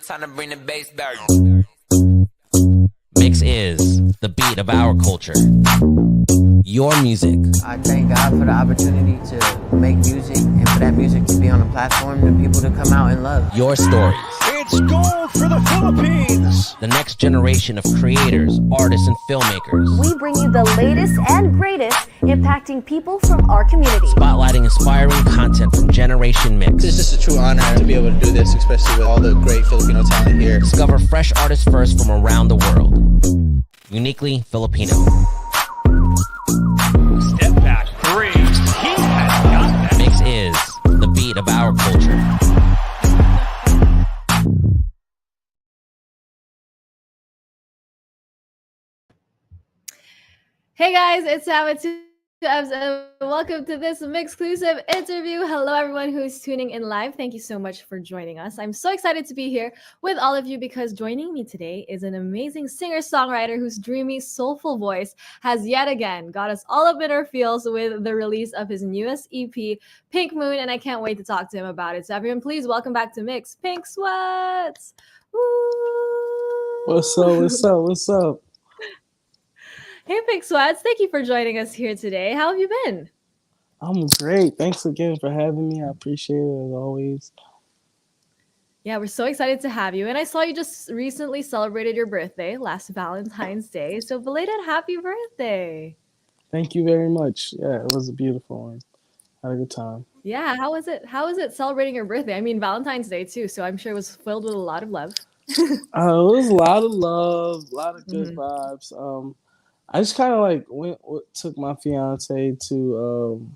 Time to bring the bass back. Mix is the beat of our culture. Your music. I thank God for the opportunity to make music and for that music to be on a platform for people to come out and love. Your stories. It's gold for the Philippines. The next generation of creators, artists, and filmmakers. We bring you the latest and greatest impacting people from our community. Spotlighting inspiring content from Generation Mix. It's just a true honor to be able to do this, especially with all the great Filipino talent here. Discover fresh artists first from around the world. Uniquely Filipino. Step back three. He has got that. Mix is the beat of our culture. Hey guys, it's Sabat2 and welcome to this MYXclusive interview. Hello everyone who's tuning in live. Thank you so much for joining us. I'm so excited to be here with all of you because joining me today is an amazing singer-songwriter whose dreamy, soulful voice has yet again got us all up in our feels with the release of his newest EP, Pink Moon, and I can't wait to talk to him about it. So everyone, please welcome back to Mix, Pink Sweats. Woo! What's up? What's up? What's up? Hey, Pink Sweats. Thank you for joining us here today. How have you been? I'm great. Thanks again for having me. I appreciate it as always. Yeah, we're so excited to have you. And I saw you just recently celebrated your birthday, last Valentine's Day. So belated happy birthday. Thank you very much. Yeah, it was a beautiful one. Had a good time. Yeah, how was it? How was it celebrating your birthday? I mean, Valentine's Day too. So I'm sure it was filled with a lot of love. It was a lot of love, a lot of good vibes. I just kind of like took my fiance to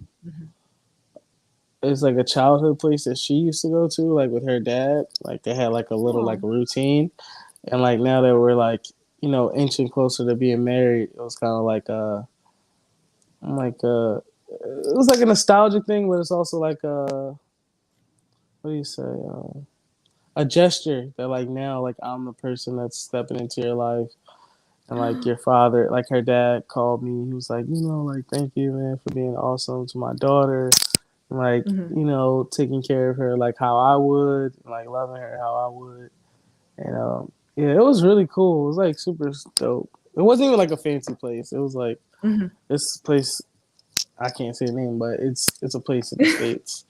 it's like a childhood place that she used to go to, like with her dad. Like they had like a little like routine, and like now that we're like inching closer to being married, it was kind of like it was like a nostalgic thing, but it's also like what do you say? A gesture that like now like I'm the person that's stepping into your life. And like your father, like her dad called me. He was like, like, thank you, man, for being awesome to my daughter. And like, taking care of her like how I would, like loving her how I would. And yeah, it was really cool. It was like super dope. It wasn't even like a fancy place. It was like this place, I can't say the name, but it's a place in the States.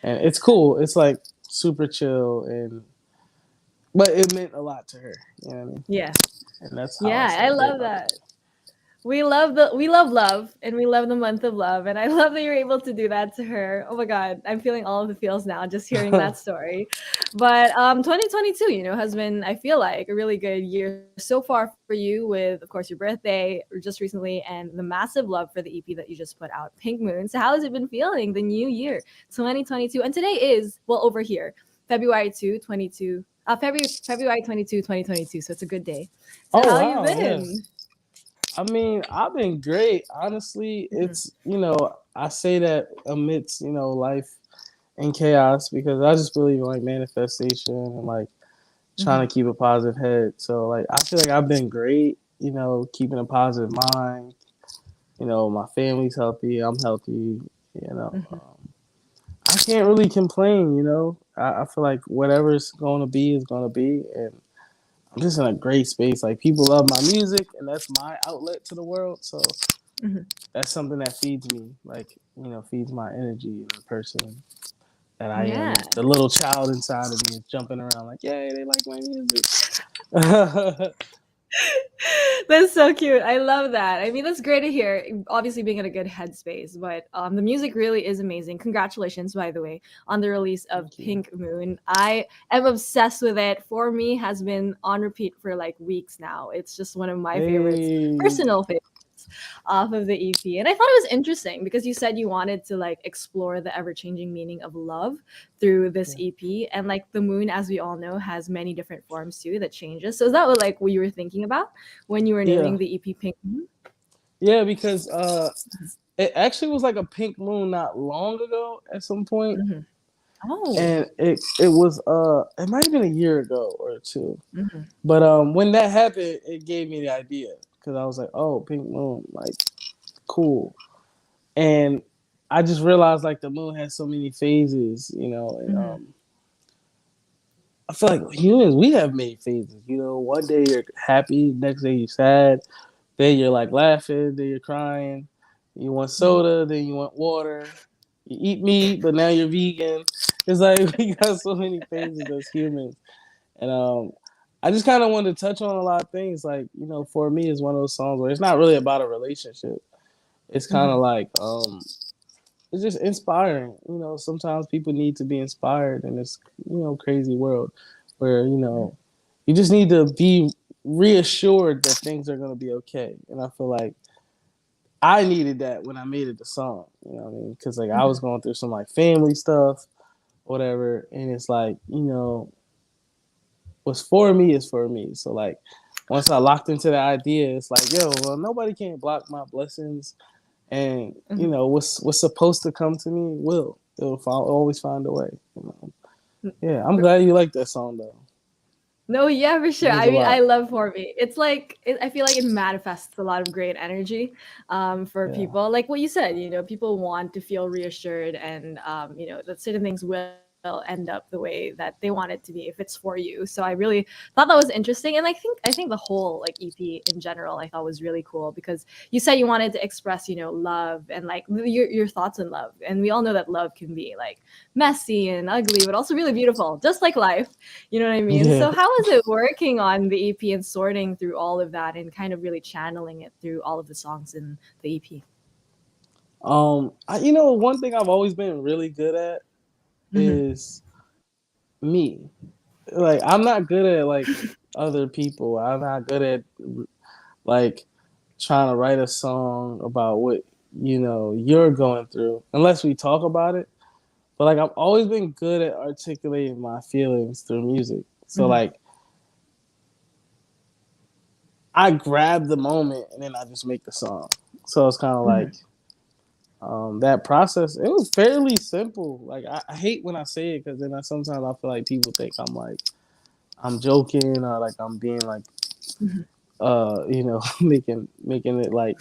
And it's cool. It's like super chill but it meant a lot to her. You know what I mean? Yeah. And that's I love that. We love love, and we love the month of love, and I love that you're able to do that to her. Oh my God, I'm feeling all of the feels now just hearing that story. But 2022, has been, I feel like, a really good year so far for you with, of course, your birthday just recently and the massive love for the EP that you just put out, Pink Moon. So how has it been feeling the new year, 2022? And today is, well, over here, February 22, 2022. So it's a good day. So how you been? Yeah. I mean, I've been great. Honestly, it's, I say that amidst, life and chaos because I just believe in like manifestation and like trying to keep a positive head. So like, I feel like I've been great, keeping a positive mind. My family's healthy. I'm healthy, I can't really complain, I feel like whatever's going to be is going to be. And I'm just in a great space. Like people love my music and that's my outlet to the world. So that's something that feeds me, like, feeds my energy and the person that I am. The little child inside of me is jumping around like, yay, they like my music. That's so cute. I love that. I mean, that's great to hear. Obviously, being in a good headspace, but the music really is amazing. Congratulations, by the way, on the release of Pink Moon. I am obsessed with it. For me, has been on repeat for like weeks now. It's just one of my favorites, personal favorites off of the EP. And I thought it was interesting because you said you wanted to like explore the ever-changing meaning of love through this EP. And like the moon, as we all know, has many different forms too that changes. So is that what you were thinking about when you were naming the EP Pink Moon? Yeah, because it actually was like a pink moon not long ago at some point. Oh. And it was it might have been a year ago or two. But when that happened, it gave me the idea. Because I was like, oh, pink moon, like, cool. And I just realized, like, the moon has so many phases, and I feel like humans, we have made phases. You know, one day you're happy, next day you're sad, then you're like laughing, then you're crying. You want soda, then you want water. You eat meat, but now you're vegan. It's like we got so many phases as humans, and I just kind of wanted to touch on a lot of things. Like, you know, for me, it's one of those songs where it's not really about a relationship. It's kind of like it's just inspiring. You know, sometimes people need to be inspired in this, you know, crazy world where, you know, you just need to be reassured that things are going to be okay. And I feel like I needed that when I made it the song, you know what I mean? Because like I was going through some like family stuff, whatever. And it's like, you know, what's for me is for me. So like once I locked into the idea, it's like, yo, well, nobody can block my blessings. And you know what's supposed to come to me it'll always find a way. You know? Yeah, I'm glad you like that song though. No, yeah, for sure. It means I a mean, I lot. love For Me. It's like I feel like it manifests a lot of great energy for Yeah, people. Like what you said, you know, people want to feel reassured, and you know, that certain things will end up the way that they want it to be if it's for you. So I really thought that was interesting, and I think the whole like EP in general I thought was really cool because you said you wanted to express, you know, love and like your thoughts on love, and we all know that love can be like messy and ugly, but also really beautiful, just like life. You know what I mean? yeah. So how was it working on the EP and sorting through all of that and kind of really channeling it through all of the songs in the EP? You know, one thing I've always been really good at is me. Like I'm not good at like other people. I'm not good at like trying to write a song about what, you know, you're going through unless we talk about it. But like I've always been good at articulating my feelings through music. So like I grab the moment and then I just make the song. So it's kind of like that process. It was fairly simple. Like I hate when I say it because then sometimes I feel like people think I'm like I'm joking or like I'm being like you know making it like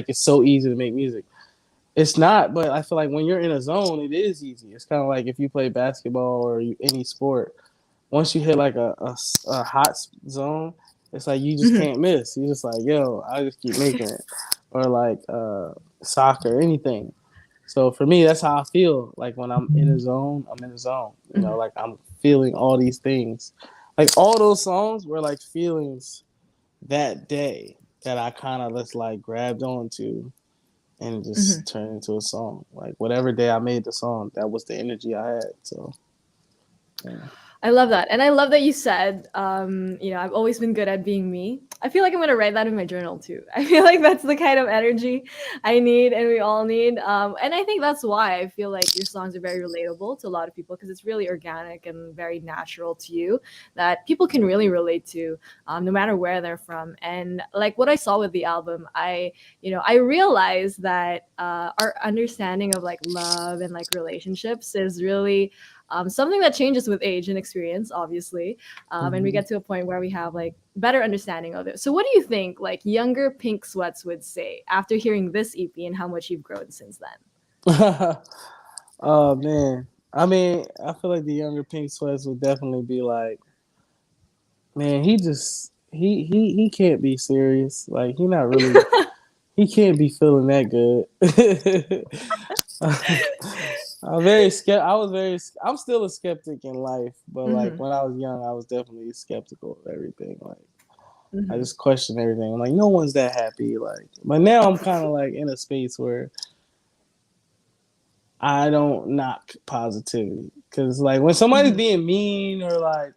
it's so easy to make music. It's not, but I feel like when you're in a zone, it is easy. It's kind of like if you play basketball or any sport. Once you hit like a hot zone, it's like you just can't miss. You're just like, yo, I just keep making it, or like soccer, anything. So for me, that's how I feel. Like when I'm in a zone, I'm in a zone. You know, like I'm feeling all these things. Like all those songs were like feelings that day that I kind of just like grabbed onto and just turned into a song. Like whatever day I made the song, that was the energy I had. So yeah. I love that. And I love that you said, you know, I've always been good at being me. I feel like I'm going to write that in my journal too. I feel like that's the kind of energy I need and we all need. And I think that's why I feel like your songs are very relatable to a lot of people because it's really organic and very natural to you that people can really relate to no matter where they're from. And like what I saw with the album, I realized that our understanding of like love and like relationships is really something that changes with age and experience, obviously, and we get to a point where we have like better understanding of it. So, what do you think like younger Pink Sweats would say after hearing this EP and how much you've grown since then? Oh man. I mean, I feel like the younger Pink Sweats would definitely be like, man, he just he can't be serious. Like he can't be feeling that good. I'm still a skeptic in life, but like when I was young, I was definitely skeptical of everything. Like I just questioned everything. I'm like, no one's that happy. Like, but now I'm kind of like in a space where I don't knock positivity because like when somebody's being mean or like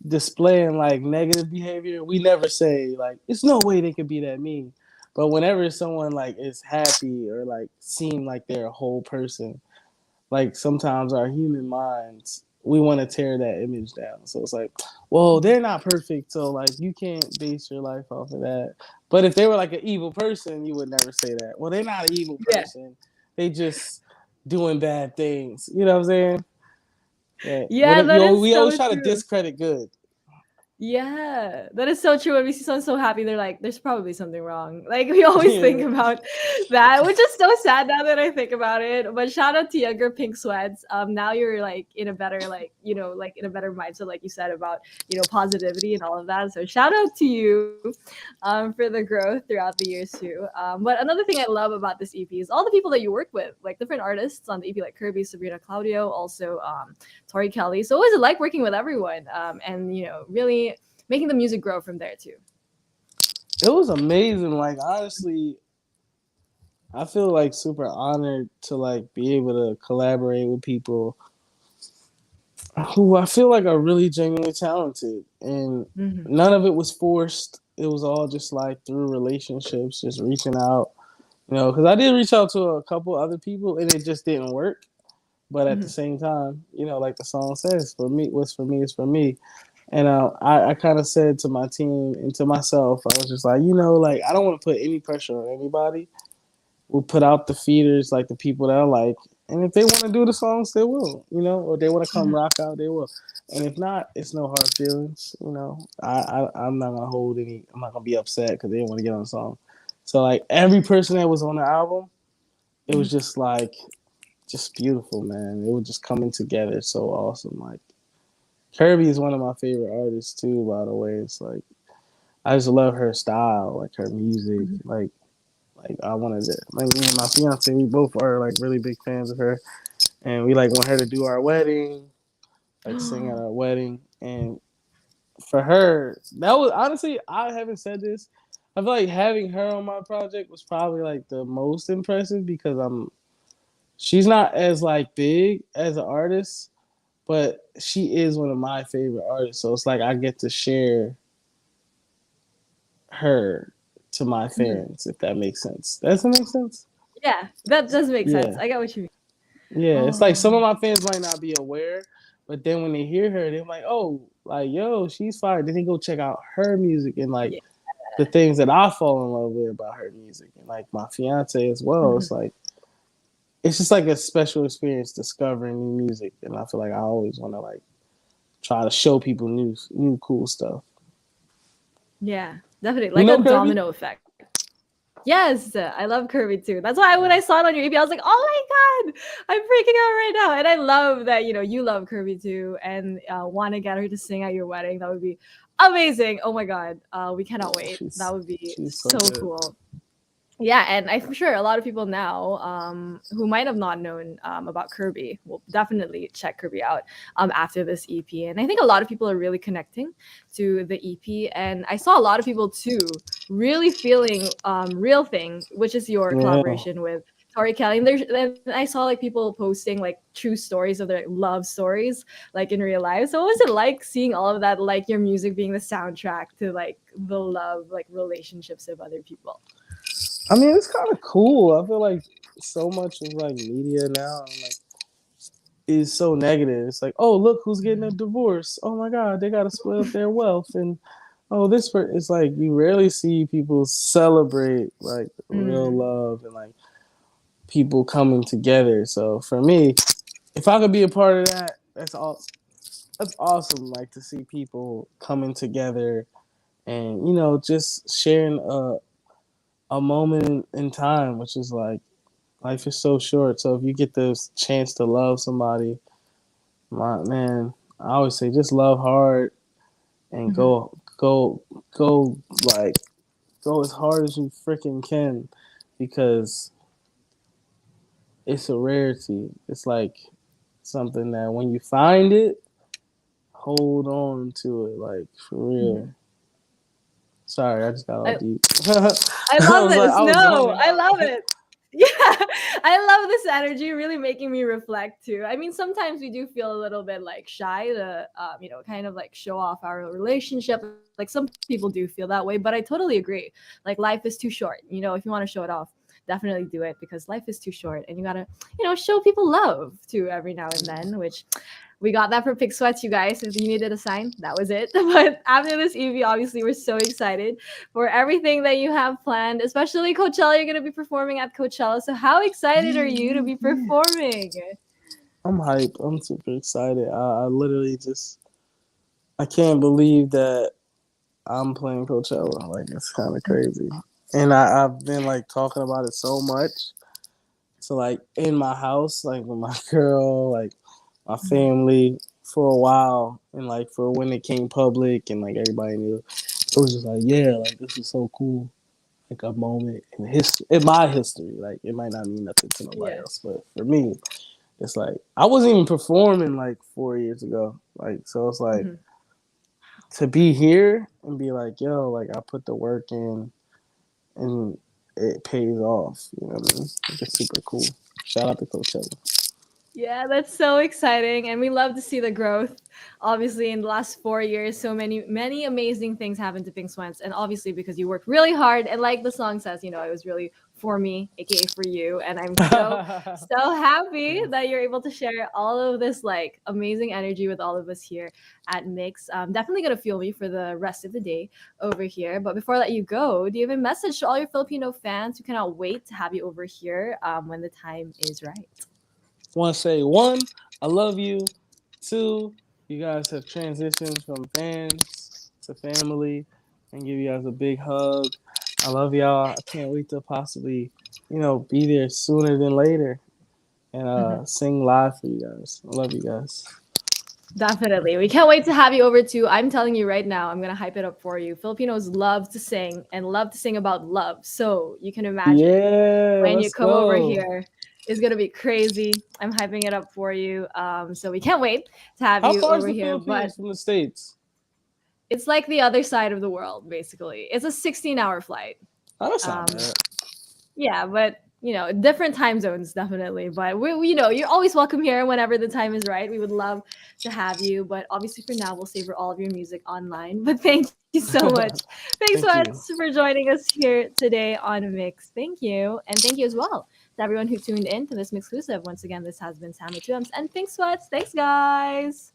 displaying like negative behavior, we never say like it's no way they could be that mean. But whenever someone like is happy or like seem like they're a whole person, like sometimes our human minds we want to tear that image down. So it's like, well, they're not perfect, so like you can't base your life off of that. But if they were like an evil person, you would never say that. Well, they're not an evil Yeah. person. They just doing bad things. You know what I'm saying? Yeah. Yeah, that is We always so try to true. discredit good. Yeah, that is so true. When we see someone so happy, they're like, there's probably something wrong. Like, we always think Yeah. about that, which is so sad now that I think about it. But shout out to younger Pink Sweats. Now you're like in a better, like, like in a better mindset, like you said, about, positivity and all of that. So shout out to you for the growth throughout the years too. But another thing I love about this EP is all the people that you work with, like different artists on the EP, like Kirby, Sabrina Claudio, also Tori Kelly. So what was it like working with everyone? And really making the music grow from there too. It was amazing. Like honestly, I feel like super honored to like be able to collaborate with people who I feel like are really genuinely talented, and Mm-hmm. none of it was forced. It was all just like through relationships, just reaching out. Because I did reach out to a couple other people, and it just didn't work. But at the Mm-hmm. same time, like the song says, for me, what's for me is for me. And I kind of said to my team and to myself, I was just like, like I don't want to put any pressure on anybody. We'll put out the feeders, like the people that I like. And if they want to do the songs, they will, or they want to come rock out, they will. And if not, it's no hard feelings, I'm not going to hold any, I'm not going to be upset because they didn't want to get on the song. So, like, every person that was on the album, it was just like, just beautiful, man. It was just coming together so awesome. Like, Kirby is one of my favorite artists, too, by the way. It's like, I just love her style, like her music, like I wanted to, like me and my fiance, we both are like really big fans of her, and we like want her to do our wedding, like sing at our wedding. And for her, that was honestly, I haven't said this. I feel like having her on my project was probably like the most impressive because she's not as like big as an artist, but she is one of my favorite artists. So it's like I get to share her to my fans, if that makes sense. Does that make sense? Yeah, that does make sense. Yeah. I get what you mean. Yeah, it's like some of Oh. my fans might not be aware, but then when they hear her, they're like, "Oh, like yo, she's fire." Then they go check out her music and like Yeah. the things that I fall in love with about her music, and like my fiance as well. Mhm. It's like it's just like a special experience discovering new music, and I feel like I always want to like try to show people new cool stuff. Yeah, definitely. You Like a know, Kirby? domino effect. Yes, I love Kirby too. That's why when I saw it on your EP, I was like, "Oh my god, I'm freaking out right now!" And I love that you love Kirby too, and want to get her to sing at your wedding. That would be amazing. Oh my god, we cannot wait. That would be She's so so good. cool. Yeah, and I'm sure a lot of people now who might have not known about Kirby will definitely check Kirby out after this EP. And I think a lot of people are really connecting to the EP. And I saw a lot of people too really feeling Real Thing, which is your Yeah. collaboration with Tori Kelly. And I saw like people posting like true stories of their love stories, like in real life. So what was it like seeing all of that, like your music being the soundtrack to like the love, like relationships of other people? I mean, it's kind of cool. I feel like so much of like media now, like, is so negative. It's like, oh, look who's getting a divorce. Oh my God, they got to split up their wealth. And oh, it's like you rarely see people celebrate like real Mm. love and like people coming together. So for me, if I could be a part of that, that's all. That's awesome. Like to see people coming together and just sharing a moment in time, which is like life is so short. So if you get this chance to love somebody, my man, I always say just love hard and Mhm. go like go as hard as you freaking can because it's a rarity. It's like something that when you find it, hold on to it like for real. Mhm. Sorry, I just got all I deep. I love this. I was No, zoning I out. love it. Yeah, I love this energy, really making me reflect too. I mean, sometimes we do feel a little bit like shy to, kind of like show off our relationship. Like some people do feel that way, but I totally agree. Like life is too short. If you want to show it off, definitely do it because life is too short and you gotta, show people love too every now and then, which we got that for Pig Sweats, you guys. If you needed a sign, that was it. But after this EV, obviously, we're so excited for everything that you have planned, especially Coachella. You're going to be performing at Coachella. So, how excited are you to be performing? I'm hyped. I'm super excited. I literally just I can't believe that I'm playing Coachella. Like it's kind of crazy, and I've been like talking about it so much. So like in my house, like with my girl, like my family for a while, and like for when it came public and like everybody knew, it was just like yeah, like this is so cool, like a moment in in my history. Like it might not mean nothing to nobody else, but for me, it's like I wasn't even performing like 4 years ago. Like so, it's like to be here and be like yo, like I put the work in and it pays off. You know what I mean? It's super cool. Shout out to Coachella. Yeah, that's so exciting, and we love to see the growth. Obviously, in the last 4 years, so many amazing things happened to Pink Swans, and obviously because you worked really hard, and like the song says, it was really for me, aka for you, and I'm so happy that you're able to share all of this like amazing energy with all of us here at Mix. Definitely gonna feel me for the rest of the day over here. But before I let you go, do you have a message to all your Filipino fans who cannot wait to have you over here when the time is right? Want to say one, I love you. Two, you guys have transitioned from fans to family, and give you guys a big hug. I love y'all. I can't wait to possibly, be there sooner than later and sing live for you guys. I love you guys. Definitely. We can't wait to have you over too. I'm telling you right now, I'm going to hype it up for you. Filipinos love to sing and love to sing about love. So you can imagine when you let's come over go. here, it's going to be crazy. I'm hyping it up for you. So we can't wait to have How you far is over the here. But Philippines from the States? it's like the other side of the world, basically. It's a 16-hour flight. Oh, that's not bad. Yeah, but different time zones definitely. But you're always welcome here whenever the time is right. We would love to have you. But obviously, for now, we'll savor all of your music online. But thank you so much. Thanks so Thank much for joining us here today on Mix. Thank you, and thank you as well to everyone who tuned in to this MYXclusive. Once again, this has been Sammy Tuams and Pink Sweats. Thanks, guys.